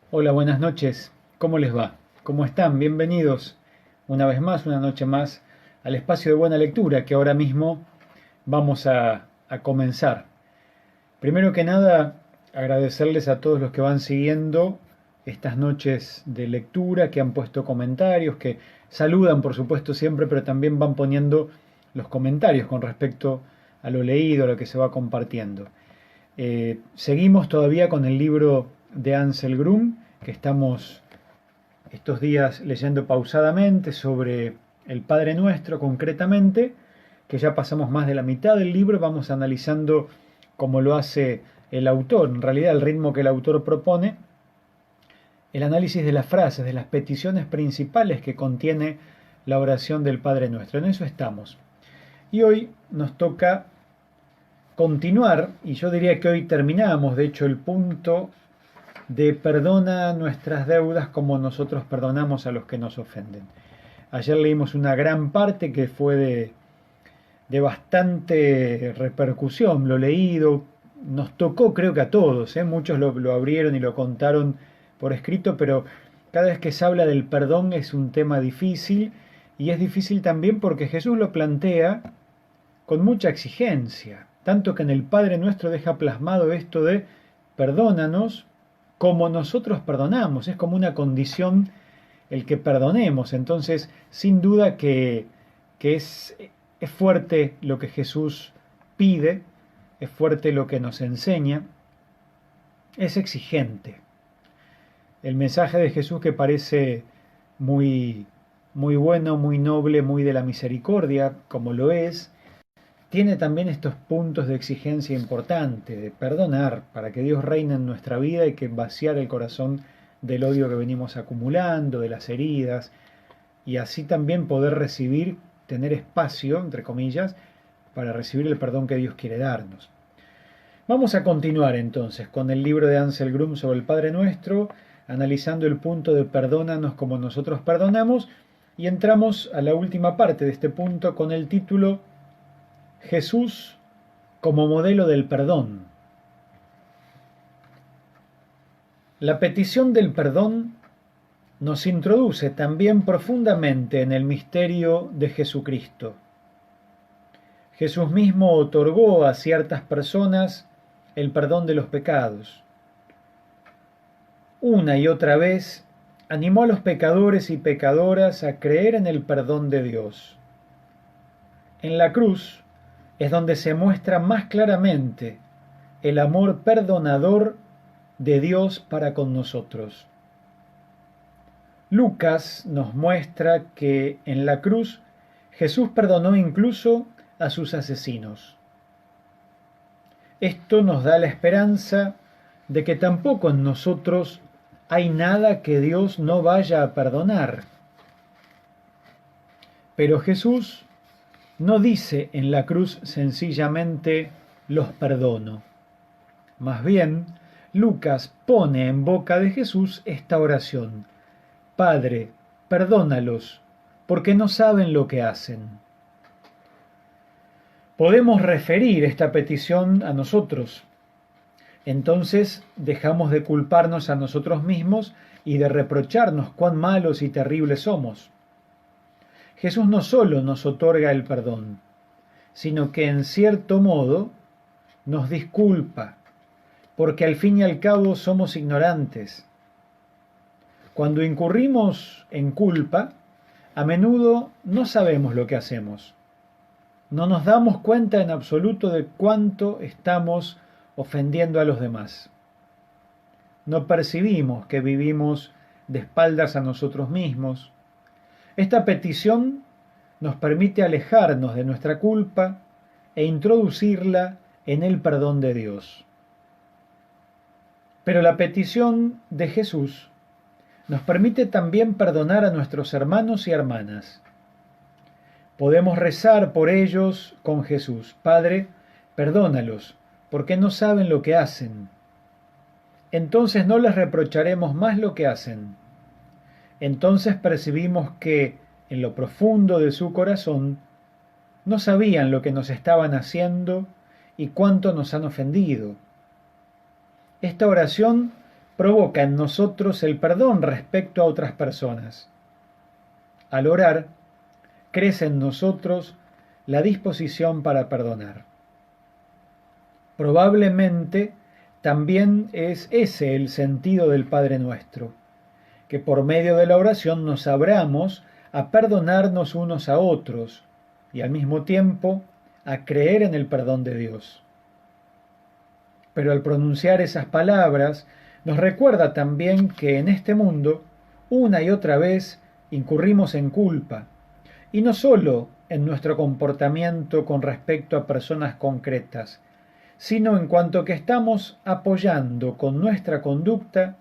Hola, buenas noches. ¿Cómo les va? ¿Cómo están? Bienvenidos una vez más, una noche más, al espacio de buena lectura que ahora mismo vamos a comenzar. Primero que nada, agradecerles a todos los que van siguiendo estas noches de lectura, que han puesto comentarios, que saludan por supuesto siempre, pero también van poniendo los comentarios con respecto a lo leído, a lo que se va compartiendo. Seguimos todavía con el libro de Ansel Grum, que estamos estos días leyendo pausadamente sobre el Padre Nuestro concretamente, que ya pasamos más de la mitad del libro, vamos analizando cómo lo hace el autor, en realidad el ritmo que el autor propone, el análisis de las frases, de las peticiones principales que contiene la oración del Padre Nuestro. En eso estamos. Y hoy nos toca continuar, y yo diría que hoy terminamos, de hecho, el punto de perdona nuestras deudas como nosotros perdonamos a los que nos ofenden. Ayer leímos una gran parte que fue de bastante repercusión, lo leído, nos tocó creo que a todos, ¿eh? Muchos lo abrieron y lo contaron por escrito, pero cada vez que se habla del perdón es un tema difícil y es difícil también porque Jesús lo plantea con mucha exigencia, tanto que en el Padre Nuestro deja plasmado esto de perdónanos como nosotros perdonamos, es como una condición el que perdonemos, entonces sin duda que es fuerte lo que Jesús pide, es fuerte lo que nos enseña, es exigente. El mensaje de Jesús que parece muy, muy bueno, muy noble, muy de la misericordia, como lo es, tiene también estos puntos de exigencia importante, de perdonar, para que Dios reine en nuestra vida y que vaciar el corazón del odio que venimos acumulando, de las heridas, y así también poder recibir, tener espacio, entre comillas, para recibir el perdón que Dios quiere darnos. Vamos a continuar entonces con el libro de Ansel Grum sobre el Padre Nuestro, analizando el punto de perdónanos como nosotros perdonamos, y entramos a la última parte de este punto con el título Jesús como modelo del perdón. La petición del perdón nos introduce también profundamente en el misterio de Jesucristo. Jesús mismo otorgó a ciertas personas el perdón de los pecados. Una y otra vez animó a los pecadores y pecadoras a creer en el perdón de Dios. En la cruz es donde se muestra más claramente el amor perdonador de Dios para con nosotros. Lucas nos muestra que en la cruz Jesús perdonó incluso a sus asesinos. Esto nos da la esperanza de que tampoco en nosotros hay nada que Dios no vaya a perdonar. Pero Jesús no dice en la cruz sencillamente los perdono. Más bien, Lucas pone en boca de Jesús esta oración: Padre, perdónalos, porque no saben lo que hacen. Podemos referir esta petición a nosotros. Entonces dejamos de culparnos a nosotros mismos y de reprocharnos cuán malos y terribles somos. Jesús no solo nos otorga el perdón, sino que en cierto modo nos disculpa, porque al fin y al cabo somos ignorantes. Cuando incurrimos en culpa, a menudo no sabemos lo que hacemos. No nos damos cuenta en absoluto de cuánto estamos ofendiendo a los demás. No percibimos que vivimos de espaldas a nosotros mismos. Esta petición nos permite alejarnos de nuestra culpa e introducirla en el perdón de Dios. Pero la petición de Jesús nos permite también perdonar a nuestros hermanos y hermanas. Podemos rezar por ellos con Jesús: Padre, perdónalos, porque no saben lo que hacen. Entonces no les reprocharemos más lo que hacen. Entonces percibimos que, en lo profundo de su corazón, no sabían lo que nos estaban haciendo y cuánto nos han ofendido. Esta oración provoca en nosotros el perdón respecto a otras personas. Al orar, crece en nosotros la disposición para perdonar. Probablemente también es ese el sentido del Padre Nuestro, que por medio de la oración nos abramos a perdonarnos unos a otros y al mismo tiempo a creer en el perdón de Dios. Pero al pronunciar esas palabras, nos recuerda también que en este mundo, una y otra vez, incurrimos en culpa, y no solo en nuestro comportamiento con respecto a personas concretas, sino en cuanto que estamos apoyando con nuestra conducta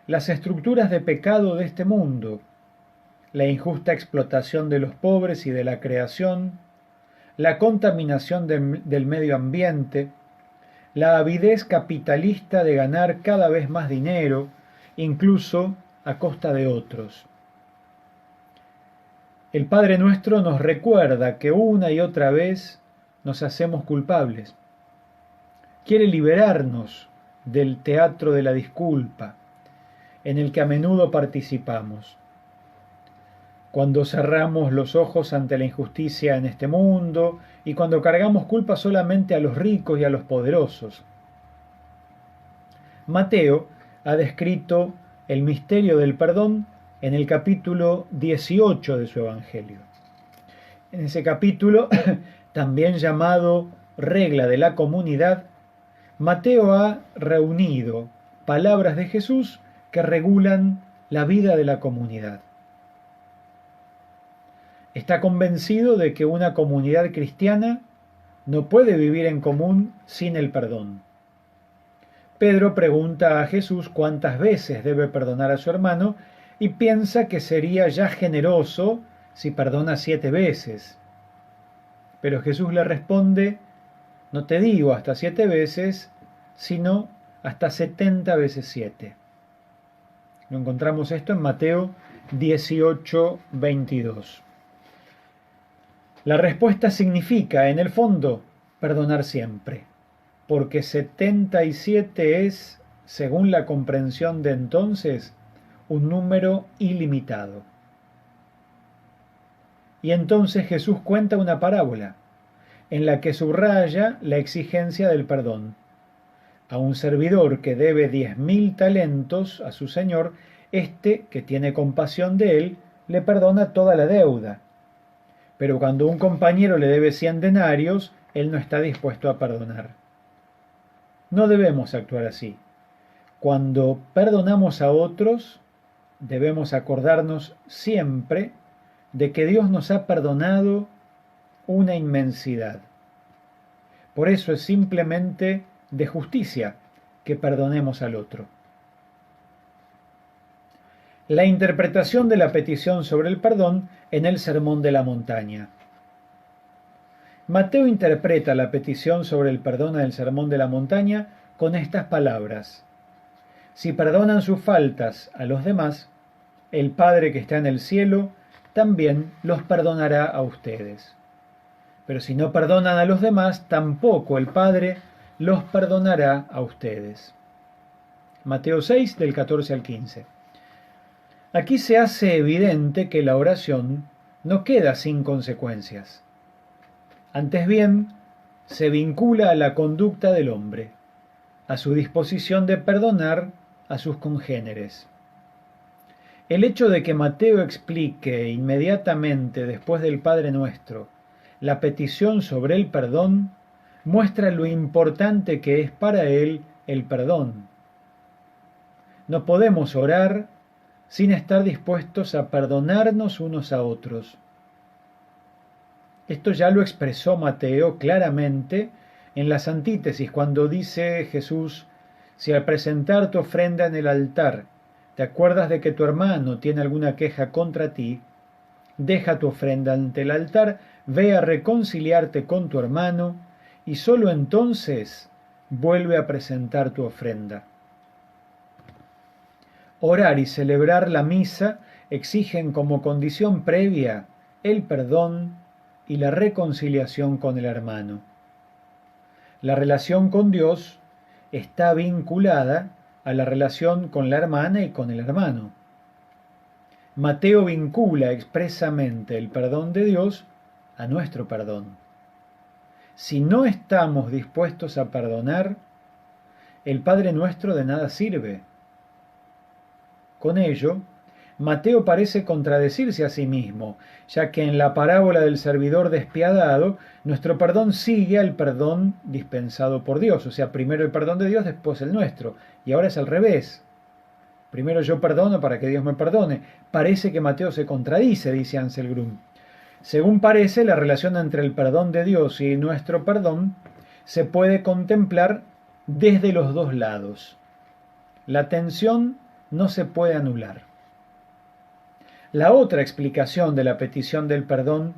las estructuras de pecado de este mundo, la injusta explotación de los pobres y de la creación, la contaminación del medio ambiente, la avidez capitalista de ganar cada vez más dinero, incluso a costa de otros. El Padre Nuestro nos recuerda que una y otra vez nos hacemos culpables. Quiere liberarnos del teatro de la disculpa, en el que a menudo participamos. Cuando cerramos los ojos ante la injusticia en este mundo y cuando cargamos culpa solamente a los ricos y a los poderosos. Mateo ha descrito el misterio del perdón en el capítulo 18 de su Evangelio. En ese capítulo, también llamado Regla de la Comunidad, Mateo ha reunido palabras de Jesús que regulan la vida de la comunidad. Está convencido de que una comunidad cristiana no puede vivir en común sin el perdón. Pedro pregunta a Jesús cuántas veces debe perdonar a su hermano y piensa que sería ya generoso si perdona 7 veces. Pero Jesús le responde: no te digo hasta 7 veces, sino hasta 70 veces 7. Lo encontramos esto en Mateo 18, 22. La respuesta significa, en el fondo, perdonar siempre, porque 77 es, según la comprensión de entonces, un número ilimitado. Y entonces Jesús cuenta una parábola, en la que subraya la exigencia del perdón. A un servidor que debe 10.000 talentos a su señor, éste, que tiene compasión de él, le perdona toda la deuda. Pero cuando un compañero le debe 100 denarios, él no está dispuesto a perdonar. No debemos actuar así. Cuando perdonamos a otros, debemos acordarnos siempre de que Dios nos ha perdonado una inmensidad. Por eso es simplemente de justicia que perdonemos al otro. La interpretación de la petición sobre el perdón en el Sermón de la Montaña. Mateo interpreta la petición sobre el perdón en el Sermón de la Montaña con estas palabras: si perdonan sus faltas a los demás, el Padre que está en el cielo también los perdonará a ustedes. Pero si no perdonan a los demás, tampoco el Padre los perdonará a ustedes. Mateo 6, del 14 al 15. Aquí se hace evidente que la oración no queda sin consecuencias. Antes bien, se vincula a la conducta del hombre, a su disposición de perdonar a sus congéneres. El hecho de que Mateo explique inmediatamente después del Padre Nuestro la petición sobre el perdón muestra lo importante que es para él el perdón. No podemos orar sin estar dispuestos a perdonarnos unos a otros. Esto ya lo expresó Mateo claramente en las antítesis, cuando dice Jesús: si al presentar tu ofrenda en el altar te acuerdas de que tu hermano tiene alguna queja contra ti, deja tu ofrenda ante el altar, ve a reconciliarte con tu hermano y sólo entonces vuelve a presentar tu ofrenda. Orar y celebrar la misa exigen como condición previa el perdón y la reconciliación con el hermano. La relación con Dios está vinculada a la relación con la hermana y con el hermano. Mateo vincula expresamente el perdón de Dios a nuestro perdón. Si no estamos dispuestos a perdonar, el Padre Nuestro de nada sirve. Con ello, Mateo parece contradecirse a sí mismo, ya que en la parábola del servidor despiadado, nuestro perdón sigue al perdón dispensado por Dios. O sea, primero el perdón de Dios, después el nuestro. Y ahora es al revés. Primero yo perdono para que Dios me perdone. Parece que Mateo se contradice, dice Ansel Grum. Según parece, la relación entre el perdón de Dios y nuestro perdón se puede contemplar desde los dos lados. La tensión no se puede anular. La otra explicación de la petición del perdón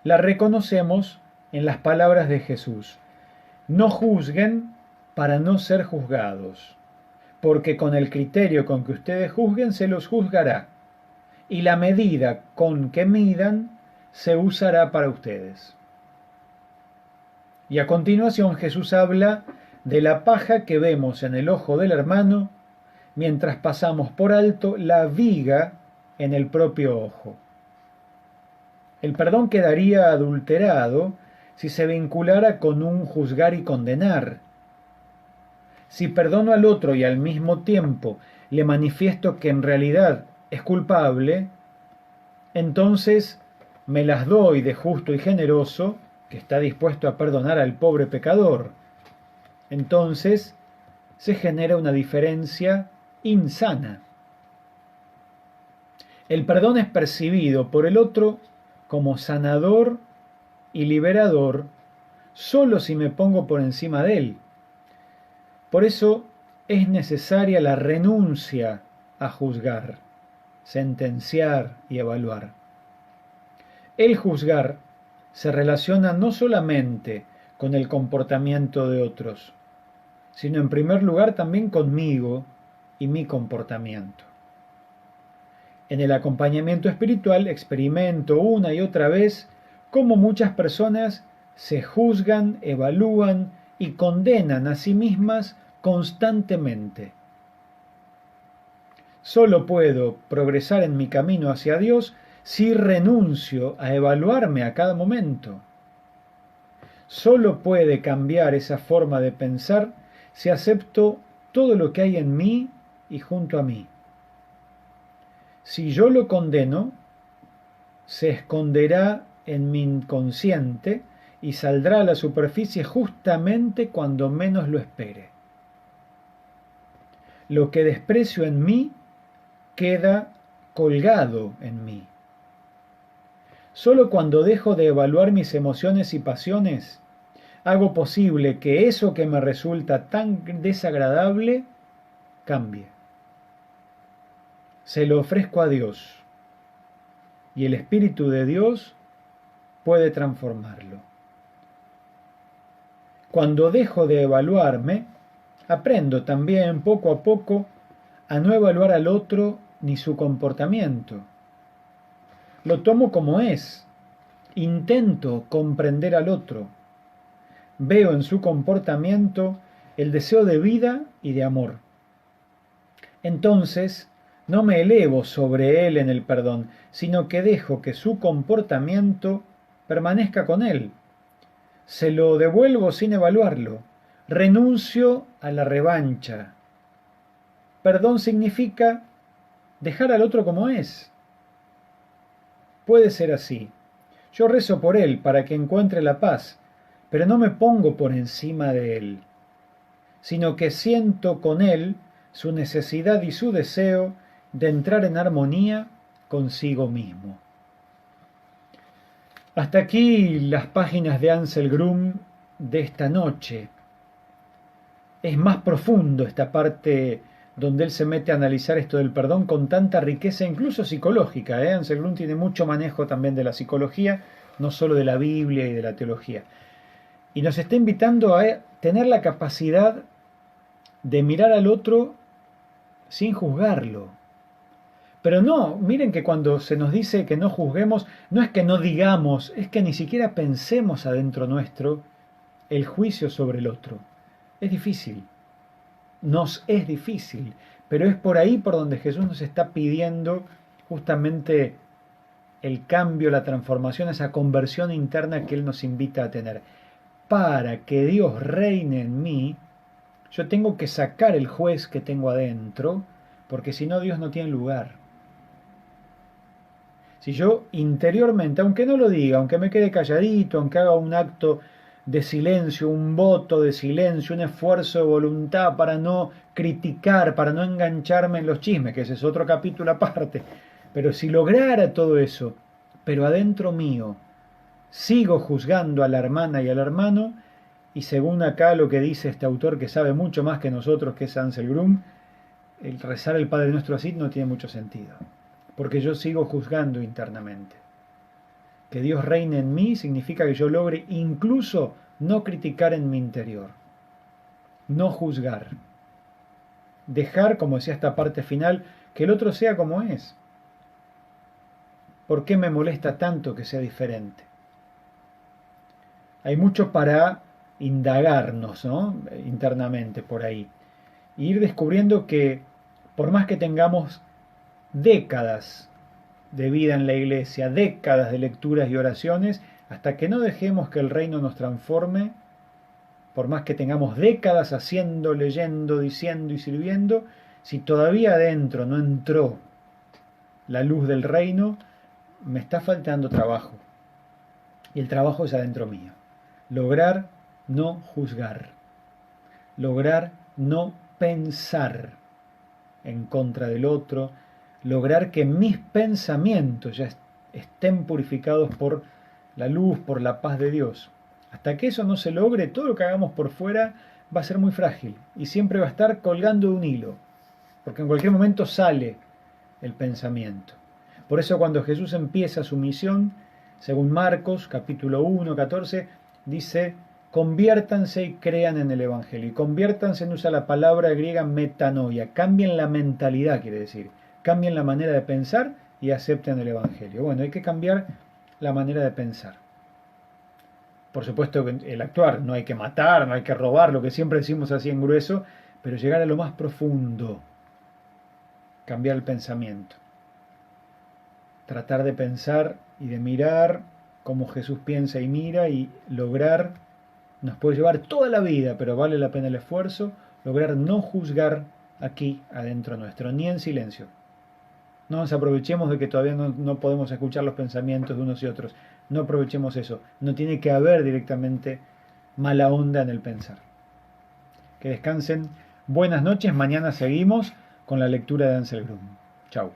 la reconocemos en las palabras de Jesús. No juzguen para no ser juzgados, porque con el criterio con que ustedes juzguen se los juzgará, y la medida con que midan se usará para ustedes. Y a continuación Jesús habla de la paja que vemos en el ojo del hermano mientras pasamos por alto la viga en el propio ojo. El perdón quedaría adulterado si se vinculara con un juzgar y condenar. Si perdono al otro y al mismo tiempo le manifiesto que en realidad es culpable, entonces me las doy de justo y generoso, que está dispuesto a perdonar al pobre pecador. Entonces se genera una diferencia insana. El perdón es percibido por el otro como sanador y liberador solo si me pongo por encima de él. Por eso es necesaria la renuncia a juzgar, sentenciar y evaluar. El juzgar se relaciona no solamente con el comportamiento de otros, sino en primer lugar también conmigo y mi comportamiento. En el acompañamiento espiritual experimento una y otra vez cómo muchas personas se juzgan, evalúan y condenan a sí mismas constantemente. Solo puedo progresar en mi camino hacia Dios si renuncio a evaluarme a cada momento. Solo puede cambiar esa forma de pensar si acepto todo lo que hay en mí y junto a mí. Si yo lo condeno, se esconderá en mi inconsciente y saldrá a la superficie justamente cuando menos lo espere. Lo que desprecio en mí queda colgado en mí. Solo cuando dejo de evaluar mis emociones y pasiones, hago posible que eso que me resulta tan desagradable cambie. Se lo ofrezco a Dios y el Espíritu de Dios puede transformarlo. Cuando dejo de evaluarme, aprendo también poco a poco a no evaluar al otro ni su comportamiento. Lo tomo como es, intento comprender al otro, veo en su comportamiento el deseo de vida y de amor. Entonces, no me elevo sobre él en el perdón, sino que dejo que su comportamiento permanezca con él. Se lo devuelvo sin evaluarlo. Renuncio a la revancha. Perdón significa dejar al otro como es. Puede ser así. Yo rezo por él para que encuentre la paz, pero no me pongo por encima de él, sino que siento con él su necesidad y su deseo de entrar en armonía consigo mismo. Hasta aquí las páginas de Ansel Grum de esta noche. Es más profundo esta parte donde él se mete a analizar esto del perdón con tanta riqueza, incluso psicológica. Ansel Grum tiene mucho manejo también de la psicología, no solo de la Biblia y de la teología. Y nos está invitando a tener la capacidad de mirar al otro sin juzgarlo. Pero no, miren que cuando se nos dice que no juzguemos, no es que no digamos, es que ni siquiera pensemos adentro nuestro el juicio sobre el otro. Es difícil. nos es difícil, pero es por ahí por donde Jesús nos está pidiendo justamente el cambio, la transformación, esa conversión interna que Él nos invita a tener. Para que Dios reine en mí, yo tengo que sacar el juez que tengo adentro, porque si no Dios no tiene lugar. Si yo interiormente, aunque no lo diga, aunque me quede calladito, aunque haga un acto de silencio, un voto de silencio, un esfuerzo de voluntad para no criticar, para no engancharme en los chismes, que ese es otro capítulo aparte, pero si lograra todo eso, pero adentro mío sigo juzgando a la hermana y al hermano, y según acá lo que dice este autor que sabe mucho más que nosotros, que es Ansel Grum, el rezar el Padre Nuestro así no tiene mucho sentido, porque yo sigo juzgando internamente. Que Dios reine en mí significa que yo logre incluso no criticar en mi interior, no juzgar, dejar, como decía esta parte final, que el otro sea como es. ¿Por qué me molesta tanto que sea diferente? Hay mucho para indagarnos, ¿no? Internamente por ahí. E ir descubriendo que por más que tengamos décadas de vida en la iglesia, décadas de lecturas y oraciones, hasta que no dejemos que el reino nos transforme, por más que tengamos décadas haciendo, leyendo, diciendo y sirviendo, si todavía adentro no entró la luz del reino, me está faltando trabajo. Y el trabajo es adentro mío. Lograr no juzgar. Lograr no pensar en contra del otro. Lograr que mis pensamientos ya estén purificados por la luz, por la paz de Dios. Hasta que eso no se logre, todo lo que hagamos por fuera va a ser muy frágil y siempre va a estar colgando de un hilo, porque en cualquier momento sale el pensamiento. Por eso cuando Jesús empieza su misión, según Marcos capítulo 1, 14, dice: conviértanse y crean en el Evangelio. Y conviértanse no usa la palabra griega metanoia, cambien la mentalidad, quiere decir, cambien la manera de pensar y acepten el Evangelio. Bueno, hay que cambiar la manera de pensar. Por supuesto el actuar, no hay que matar, no hay que robar, lo que siempre decimos así en grueso, pero llegar a lo más profundo, cambiar el pensamiento. Tratar de pensar y de mirar como Jesús piensa y mira y lograr, nos puede llevar toda la vida, pero vale la pena el esfuerzo, lograr no juzgar aquí adentro nuestro, ni en silencio. No nos aprovechemos de que todavía no podemos escuchar los pensamientos de unos y otros. No aprovechemos eso. No tiene que haber directamente mala onda en el pensar. Que descansen. Buenas noches. Mañana seguimos con la lectura de Ansel Grum. Chau.